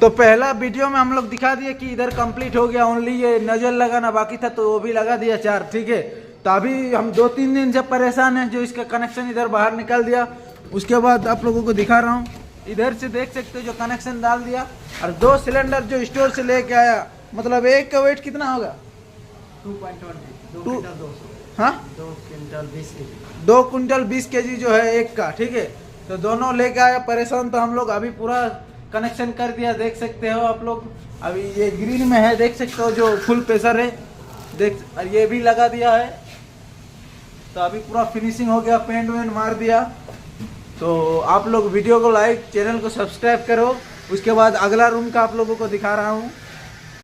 तो पहला वीडियो में हम लोग दिखा दिए कि इधर कंप्लीट हो गया, ओनली ये नजर लगाना बाकी था तो वो भी लगा दिया 4, ठीक है। तो अभी हम 2-3 दिन से परेशान हैं, जो इसका कनेक्शन इधर बाहर निकाल दिया। उसके बाद आप लोगों को दिखा रहा हूँ, इधर से देख सकते हो जो कनेक्शन डाल दिया। और 2 सिलेंडर जो स्टोर से लेके आया, मतलब एक का वेट कितना होगा? 2.20 हाँ 2 क्विंटल 20 kg जो है एक का, ठीक है। तो दोनों लेके आया परेशान, तो हम लोग अभी पूरा कनेक्शन कर दिया, देख सकते हो आप लोग। अभी ये ग्रीन में है, देख सकते हो जो फुल प्रेशर है, देख। और ये भी लगा दिया है, तो अभी पूरा फिनिशिंग हो गया, पेंट वेंट मार दिया। तो आप लोग वीडियो को लाइक, चैनल को सब्सक्राइब करो। उसके बाद अगला रूम का आप लोगों को दिखा रहा हूँ।